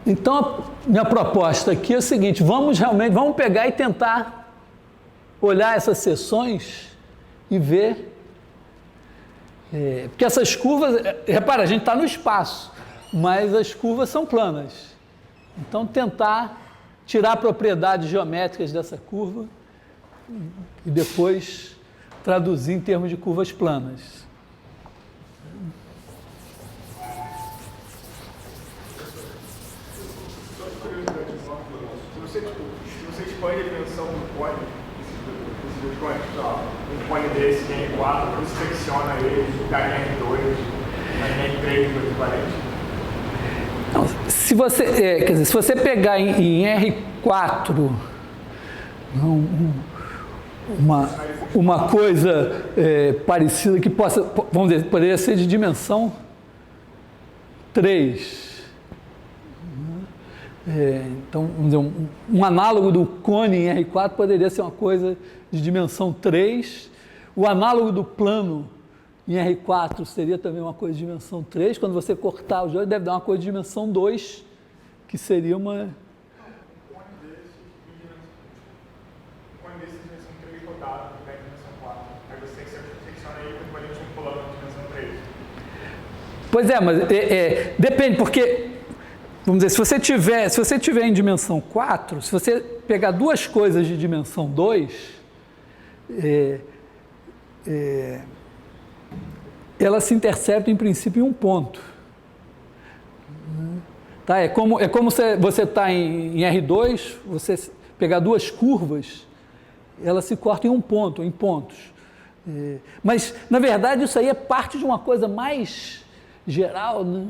Então, minha proposta aqui é o seguinte, vamos pegar e tentar olhar essas seções e ver, porque essas curvas, repara, a gente está no espaço, mas as curvas são planas. Então, tentar tirar propriedades geométricas dessa curva e depois traduzir em termos de curvas planas. Se você expande a dimensão do cone, esses dois cones, um cone desse em R4, você secciona ele, dá em R2, em R3, do equivalente. Não, se você pegar em R4 uma coisa parecida que possa, vamos dizer, poderia ser de dimensão 3. Então, vamos dizer, um análogo do cone em R4 poderia ser uma coisa de dimensão 3. O análogo do plano em R4 seria também uma coisa de dimensão 3. Quando você cortar os dois, deve dar uma coisa de dimensão 2, que seria uma... Um cone desse de dimensão 3 rodado, que tem dimensão 4. Aí você secciona ele equivalente a um plano de dimensão 3. Pois é, mas depende, porque... Vamos dizer, se você tiver em dimensão 4, se você pegar duas coisas de dimensão 2, elas se interceptam em princípio em um ponto. Tá? É como se você está em R2, você pegar duas curvas, elas se cortam em um ponto, em pontos. Mas, na verdade, isso aí é parte de uma coisa mais geral, né?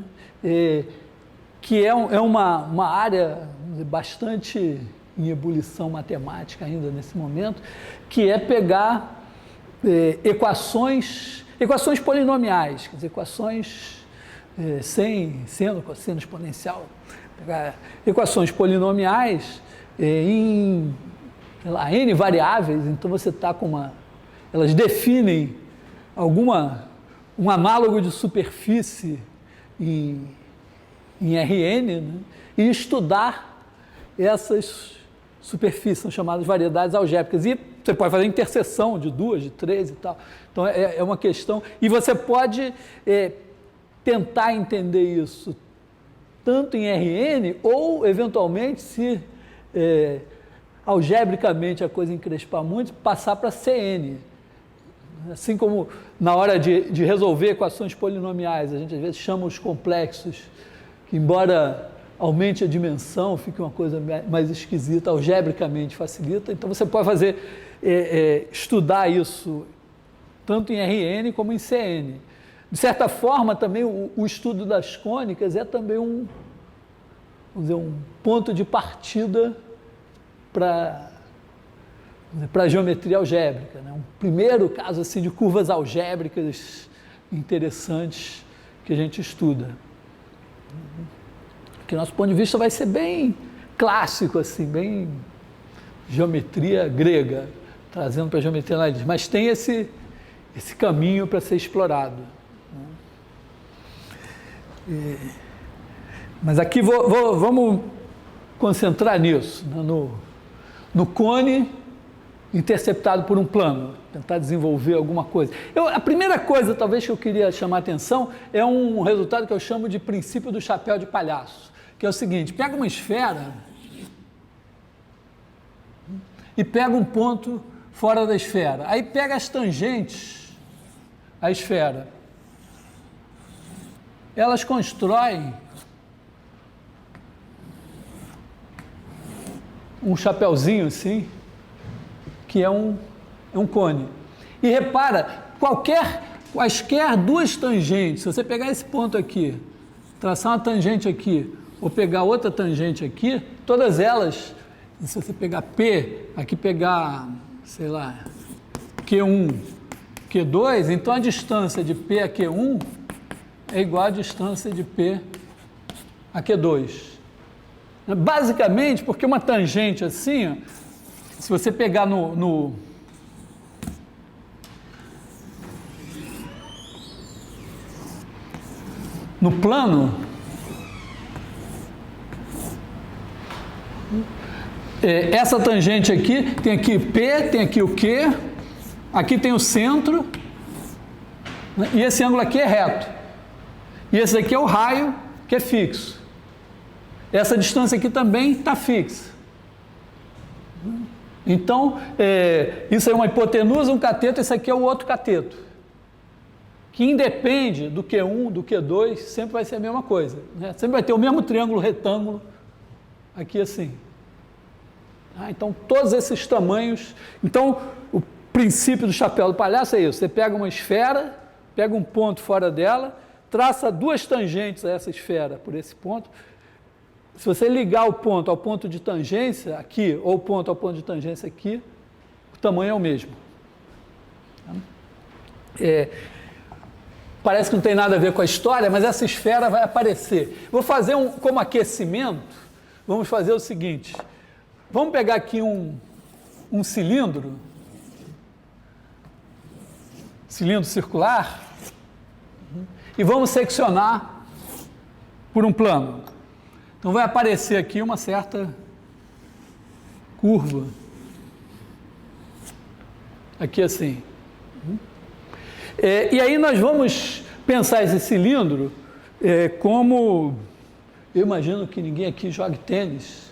Que é uma área bastante em ebulição matemática ainda nesse momento, que é pegar equações polinomiais, quer dizer, equações sem seno, cosseno exponencial, pegar equações polinomiais em, sei lá, N variáveis, então você está com elas definem um análogo de superfície em Rn, né? E estudar essas superfícies, são chamadas variedades algébricas. E você pode fazer interseção de duas, de três e tal. Então, é uma questão... E você pode tentar entender isso tanto em Rn ou, eventualmente, se algebricamente a coisa encrespar muito, passar para Cn. Assim como na hora de resolver equações polinomiais, a gente às vezes chama os complexos, que embora aumente a dimensão, fique uma coisa mais esquisita, algebricamente facilita. Então você pode estudar isso tanto em Rn como em Cn. De certa forma, também o estudo das cônicas é também vamos dizer, um ponto de partida para a geometria algébrica, né? Um primeiro caso assim, de curvas algébricas interessantes que a gente estuda. Que nosso ponto de vista vai ser bem clássico, assim, bem geometria grega, trazendo para a geometria analítica, mas tem esse caminho para ser explorado. Mas aqui vamos concentrar nisso, né? No cone interceptado por um plano, tentar desenvolver alguma coisa. A primeira coisa, talvez, que eu queria chamar a atenção é um resultado que eu chamo de princípio do chapéu de palhaço, que é o seguinte: pega uma esfera e pega um ponto fora da esfera. Aí pega as tangentes à esfera. Elas constroem um chapéuzinho assim, que é um cone. E repara, quaisquer duas tangentes, se você pegar esse ponto aqui, traçar uma tangente aqui, ou pegar outra tangente aqui, todas elas, se você pegar P, aqui pegar, sei lá, Q1, Q2, então a distância de P a Q1 é igual à distância de P a Q2. Basicamente, porque uma tangente assim, ó, se você pegar no plano, Essa tangente aqui, tem aqui P, tem aqui o Q, aqui tem o centro, né? E esse ângulo aqui é reto. E esse aqui é o raio, que é fixo. Essa distância aqui também está fixa. Então, isso é uma hipotenusa, um cateto, esse aqui é o outro cateto. Que independe do Q1, do Q2, sempre vai ser a mesma coisa, né? Sempre vai ter o mesmo triângulo retângulo aqui assim. Então, todos esses tamanhos... Então, o princípio do chapéu do palhaço é isso. Você pega uma esfera, pega um ponto fora dela, traça duas tangentes a essa esfera por esse ponto. Se você ligar o ponto ao ponto de tangência aqui, ou o ponto ao ponto de tangência aqui, o tamanho é o mesmo. Parece que não tem nada a ver com a história, mas essa esfera vai aparecer. Vou fazer como aquecimento, vamos fazer o seguinte... Vamos pegar aqui um cilindro circular, e vamos seccionar por um plano. Então vai aparecer aqui uma certa curva, aqui assim. E aí nós vamos pensar esse cilindro como... Eu imagino que ninguém aqui jogue tênis.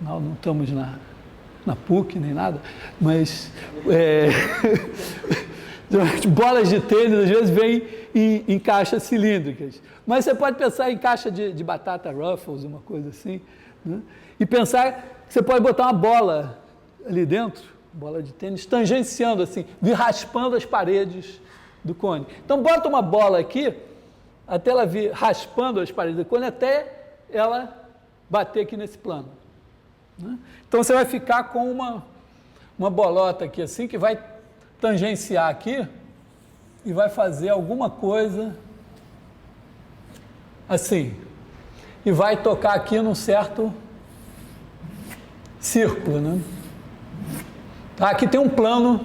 Afinal, não estamos na PUC nem nada, mas bolas de tênis às vezes vêm em caixas cilíndricas. Mas você pode pensar em caixa de batata Ruffles, uma coisa assim, né? E pensar que você pode botar uma bola ali dentro, bola de tênis, tangenciando assim, vir raspando as paredes do cone. Então bota uma bola aqui, até ela vir raspando as paredes do cone, até ela bater aqui nesse plano. Então você vai ficar com uma bolota aqui assim, que vai tangenciar aqui e vai fazer alguma coisa assim, e vai tocar aqui num certo círculo, né? Tá, aqui tem um plano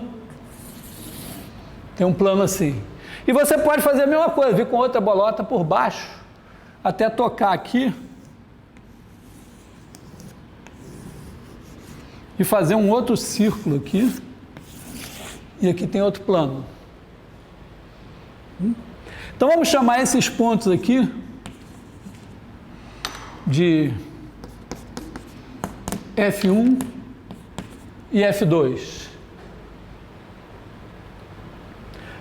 assim. E você pode fazer a mesma coisa, vir com outra bolota por baixo, até tocar aqui e fazer um outro círculo aqui, e aqui tem outro plano. Então vamos chamar esses pontos aqui de F1 e F2.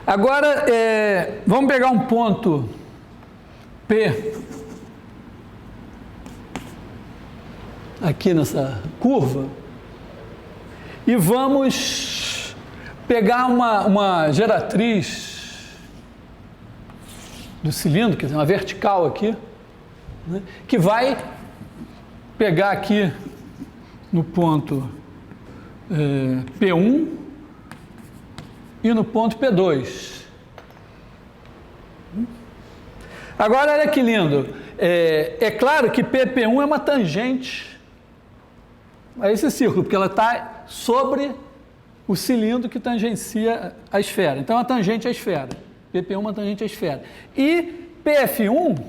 Agora, vamos pegar um ponto P aqui nessa curva, e vamos pegar uma geratriz do cilindro, quer dizer, uma vertical aqui, né, que vai pegar aqui no ponto P1 e no ponto P2. Agora, olha que lindo. É claro que PP1 é uma tangente a esse círculo, porque ela está sobre o cilindro que tangencia a esfera. Então, é uma tangente à esfera. PP1 é uma tangente à esfera. E PF1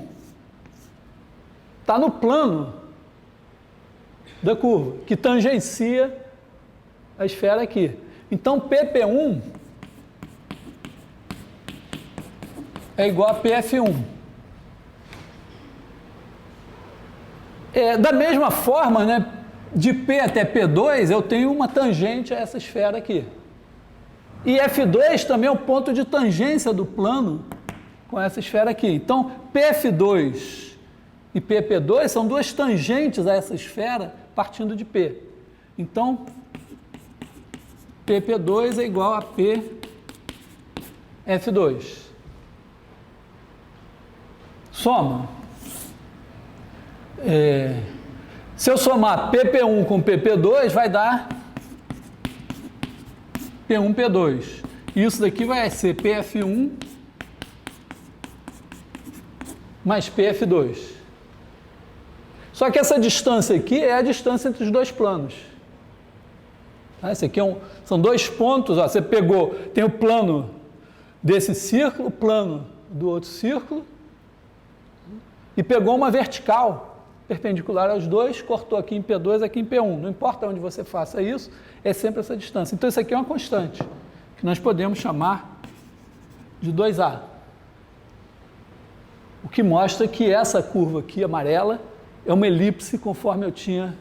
está no plano da curva, que tangencia a esfera aqui. Então, PP1 é igual a PF1. Da mesma forma, né, de P até P2, eu tenho uma tangente a essa esfera aqui. E F2 também é o ponto de tangência do plano com essa esfera aqui. Então, PF2 e PP2 são duas tangentes a essa esfera partindo de P. Então, PP2 é igual a PF2. Soma. Se eu somar PP1 com PP2, vai dar P1, P2. Isso daqui vai ser PF1 mais PF2. Só que essa distância aqui é a distância entre os dois planos. Tá? Esse aqui são dois pontos. Ó, você pegou, tem o plano desse círculo, o plano do outro círculo, e pegou uma vertical perpendicular aos dois, cortou aqui em P2, aqui em P1. Não importa onde você faça isso, é sempre essa distância. Então, isso aqui é uma constante, que nós podemos chamar de 2A. O que mostra que essa curva aqui, amarela, é uma elipse conforme eu tinha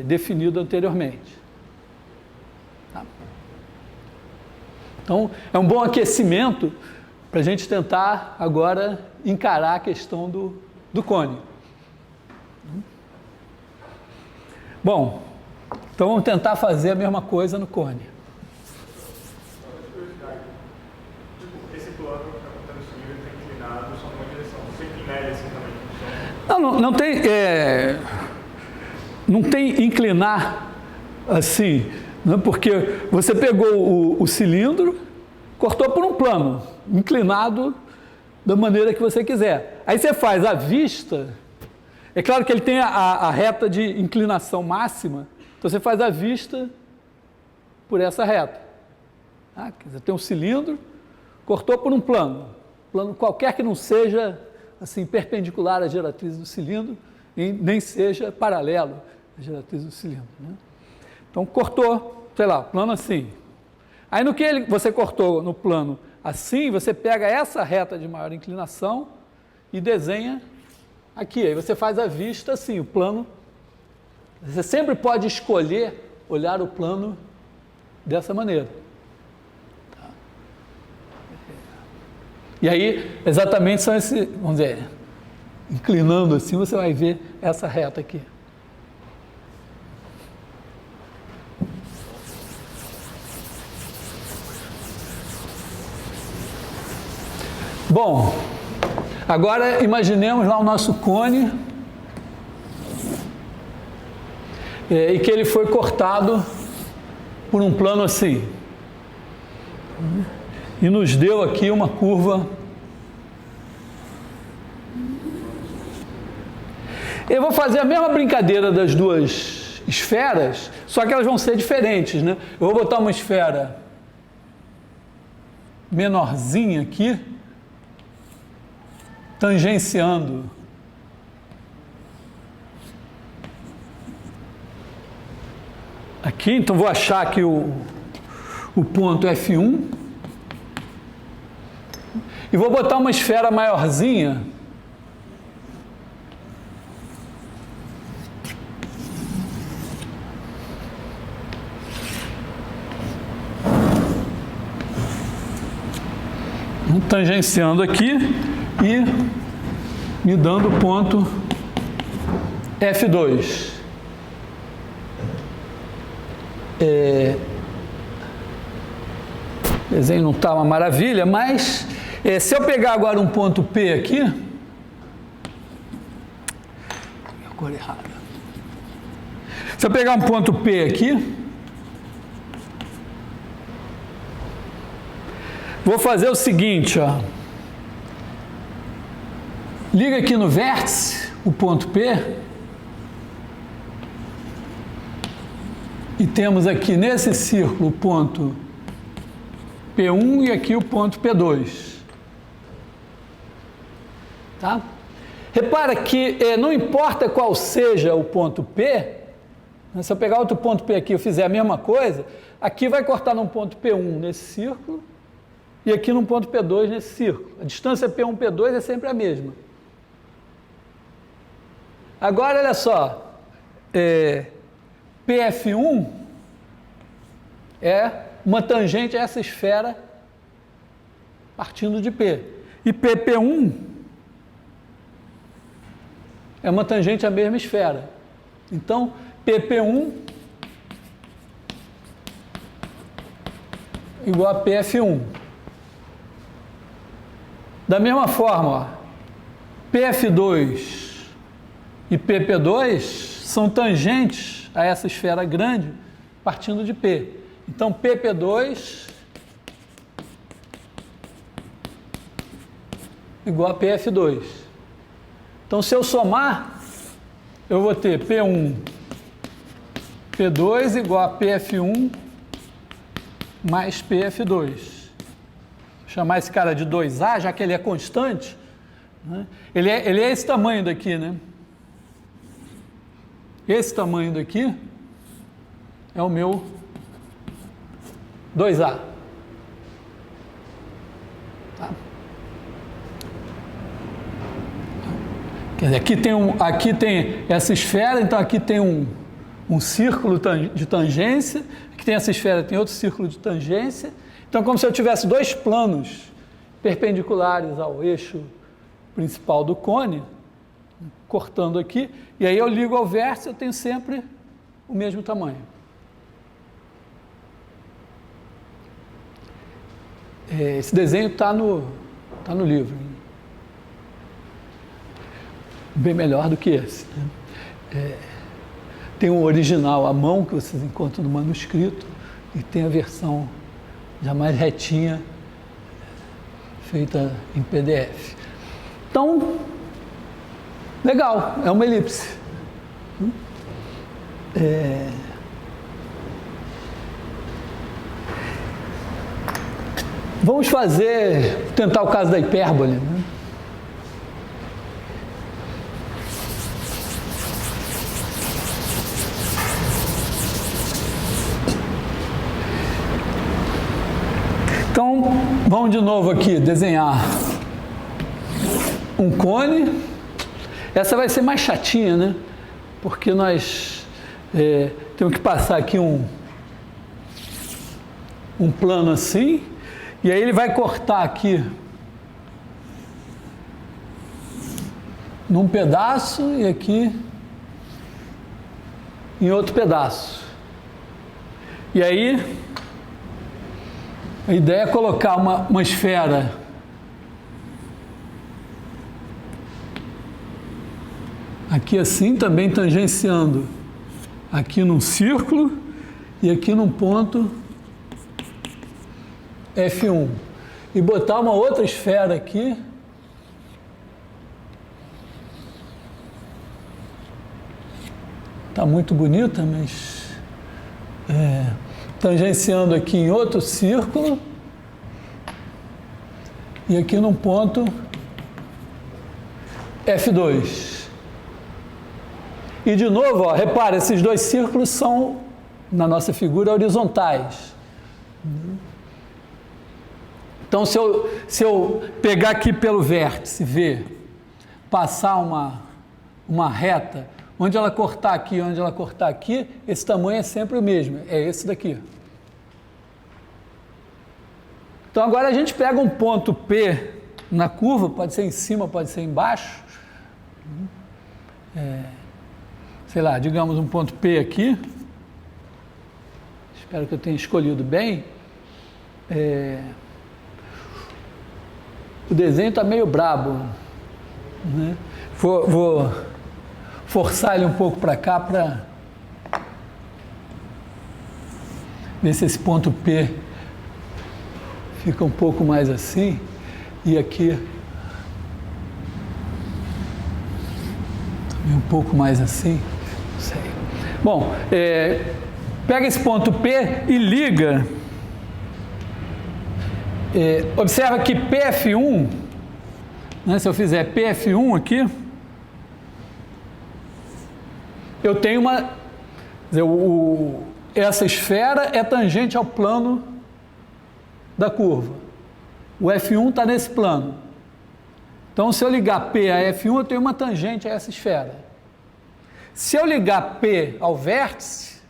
definido anteriormente. Tá? Então, é um bom aquecimento para a gente tentar agora encarar a questão do cone. Bom, então vamos tentar fazer a mesma coisa no cone. Esse plano que está contando subir, ele está inclinado só numa direção. Se inclinar ele assim também funciona? Não tem inclinar assim, né? Porque você pegou o cilindro, cortou por um plano, inclinado da maneira que você quiser. Aí você faz a vista, é claro que ele tem a reta de inclinação máxima, então você faz a vista por essa reta. Tá? Quer dizer, tem um cilindro, cortou por um plano qualquer que não seja assim, perpendicular à geratriz do cilindro, e nem seja paralelo à geratriz do cilindro. Né? Então cortou, sei lá, plano assim. Aí no que você cortou no plano assim, você pega essa reta de maior inclinação e desenha aqui. Aí você faz a vista assim, o plano. Você sempre pode escolher olhar o plano dessa maneira. Tá? E aí, exatamente são esses, vamos dizer, inclinando assim, você vai ver essa reta aqui. Bom, agora imaginemos lá o nosso cone e que ele foi cortado por um plano assim e nos deu aqui uma curva. Eu vou fazer a mesma brincadeira das duas esferas, só que elas vão ser diferentes, né? Eu vou botar uma esfera menorzinha aqui, tangenciando aqui, então vou achar aqui o ponto F1 e vou botar uma esfera maiorzinha tangenciando aqui e me dando o ponto F2. O desenho não está uma maravilha, mas se eu pegar agora um ponto P aqui, a cor errada. Se eu pegar um ponto P aqui, vou fazer o seguinte, ó. Liga aqui no vértice, o ponto P, e temos aqui nesse círculo o ponto P1 e aqui o ponto P2. Tá? Repara que não importa qual seja o ponto P, se eu pegar outro ponto P aqui e fizer a mesma coisa, aqui vai cortar num ponto P1 nesse círculo e aqui num ponto P2 nesse círculo. A distância P1, P2 é sempre a mesma. Agora, olha só, PF1 é uma tangente a essa esfera partindo de P. E PP1 é uma tangente à mesma esfera. Então, PP1 igual a PF1. Da mesma forma, ó, PF2 e PP2 são tangentes a essa esfera grande partindo de P. Então, PP2 igual a PF2. Então, se eu somar, eu vou ter P1, P2 igual a PF1 mais PF2. Vou chamar esse cara de 2A, já que ele é constante. Né? Ele é esse tamanho daqui, né? esse tamanho daqui é o meu 2A. Tá? Quer dizer, aqui tem essa esfera, então aqui tem um círculo de tangência, aqui tem essa esfera, tem outro círculo de tangência. Então, como se eu tivesse dois planos perpendiculares ao eixo principal do cone, cortando aqui, e aí eu ligo ao vértice, eu tenho sempre o mesmo tamanho. Esse desenho está no livro. Bem melhor do que esse. Né? Tem um original à mão, que vocês encontram no manuscrito, e tem a versão já mais retinha, feita em PDF. Então, legal, é uma elipse. Vamos tentar o caso da hipérbole. Né? Então, vamos de novo aqui desenhar um cone. Essa vai ser mais chatinha, né? Porque nós temos que passar aqui um plano assim, e aí ele vai cortar aqui num pedaço e aqui em outro pedaço. E aí a ideia é colocar uma esfera aqui assim, também tangenciando aqui num círculo e aqui num ponto F1. E botar uma outra esfera aqui tá muito bonita, mas tangenciando aqui em outro círculo e aqui num ponto F2. E de novo, ó, repara, esses dois círculos são, na nossa figura, horizontais. Então, se eu pegar aqui pelo vértice V, passar uma reta, onde ela cortar aqui, onde ela cortar aqui, esse tamanho é sempre o mesmo, é esse daqui. Então, agora a gente pega um ponto P na curva, pode ser em cima, pode ser embaixo. Sei lá, digamos um ponto P aqui. Espero que eu tenha escolhido bem. O desenho está meio brabo, né? Vou forçar ele um pouco para cá para ver se esse ponto P fica um pouco mais assim, e aqui também um pouco mais assim, não sei. Bom, pega esse ponto P e liga. Observa que PF1, né, se eu fizer PF1 aqui, eu tenho essa esfera é tangente ao plano da curva. O F1 está nesse plano. Então, se eu ligar P a F1, eu tenho uma tangente a essa esfera. Se eu ligar P ao vértice,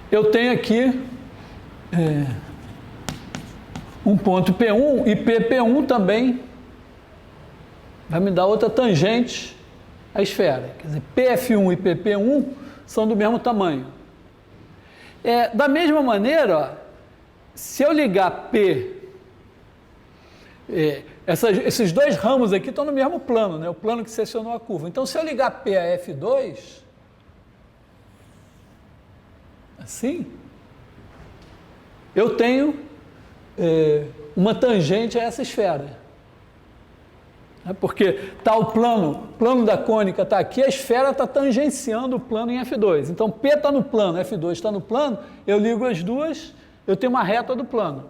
eu tenho aqui um ponto P1 e PP1 também vai me dar outra tangente à esfera. Quer dizer, PF1 e PP1 são do mesmo tamanho. Da mesma maneira, ó, se eu ligar P, esses dois ramos aqui estão no mesmo plano, né? O plano que seccionou a curva. Então, se eu ligar P a F2, assim, eu tenho uma tangente a essa esfera. Porque está o plano da cônica está aqui, a esfera está tangenciando o plano em F2. Então, P está no plano, F2 está no plano, eu ligo as duas, eu tenho uma reta do plano.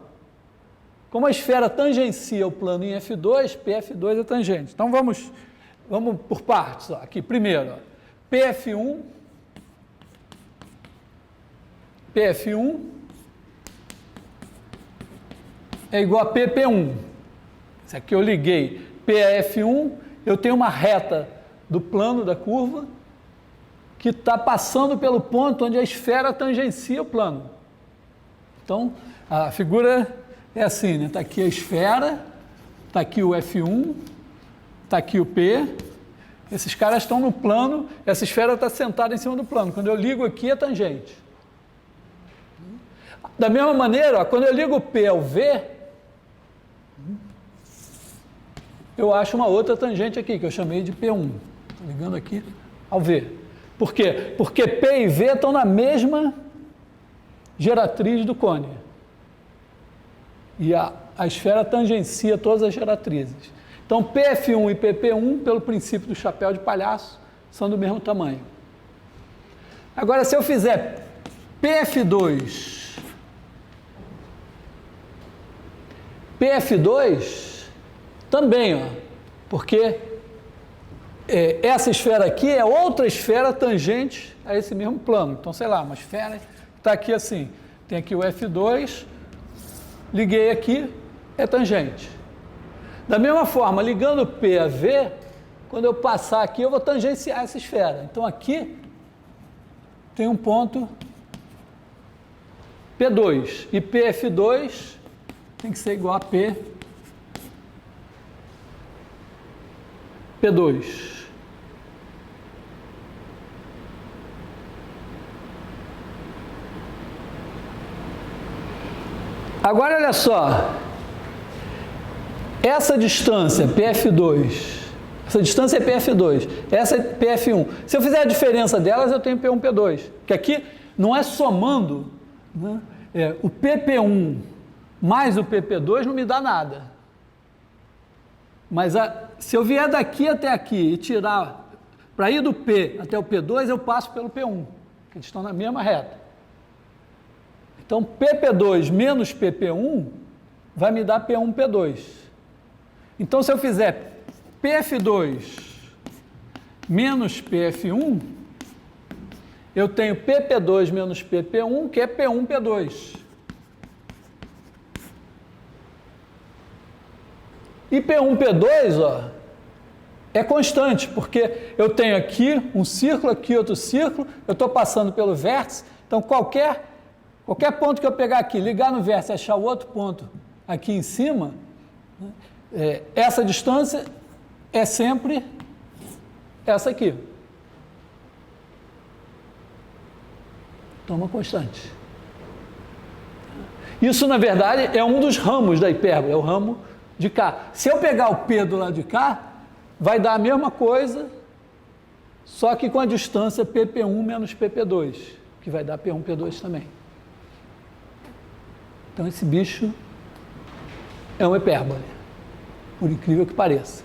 Como a esfera tangencia o plano em F2, PF2 é tangente. Então vamos por partes. Ó. Aqui, primeiro, ó, PF1 é igual a PP1. Isso aqui eu liguei PF1, eu tenho uma reta do plano da curva que está passando pelo ponto onde a esfera tangencia o plano. Então, a figura é assim, né? Está aqui a esfera, está aqui o F1, está aqui o P, esses caras estão no plano, essa esfera está sentada em cima do plano. Quando eu ligo aqui, é tangente. Da mesma maneira, ó, quando eu ligo o P ao V, eu acho uma outra tangente aqui, que eu chamei de P1. Estou ligando aqui ao V. Por quê? Porque P e V estão na mesma geratriz do cone. E a esfera tangencia todas as geratrizes. Então, PF1 e PP1, pelo princípio do chapéu de palhaço, são do mesmo tamanho. Agora, se eu fizer PF2, também, ó, porque essa esfera aqui é outra esfera tangente a esse mesmo plano. Então, sei lá, uma esfera está aqui assim, tem aqui o F2, liguei aqui, é tangente. Da mesma forma, ligando P a V, quando eu passar aqui, eu vou tangenciar essa esfera. Então, aqui tem um ponto P2, e PF2 tem que ser igual a P2. Agora, olha só, essa distância, PF2, essa distância é PF2, essa é PF1. Se eu fizer a diferença delas, eu tenho P1, P2, que aqui não é somando, né? O PP1 mais o PP2 não me dá nada. Mas se eu vier daqui até aqui e tirar, para ir do P até o P2, eu passo pelo P1, que eles estão na mesma reta. Então, PP2 menos PP1 vai me dar P1, P2. Então, se eu fizer PF2 menos PF1, eu tenho PP2 menos PP1, que é P1, P2. E P1, P2, ó, é constante, porque eu tenho aqui um círculo, aqui outro círculo, eu estou passando pelo vértice, então qualquer ponto que eu pegar aqui, ligar no vértice e achar o outro ponto aqui em cima, né, essa distância é sempre essa aqui. Então, uma constante. Isso, na verdade, é um dos ramos da hipérbole, é o ramo de cá. Se eu pegar o P do lado de cá, vai dar a mesma coisa, só que com a distância PP1 menos PP2, que vai dar P1, P2 também. Então, esse bicho é uma hipérbole, por incrível que pareça.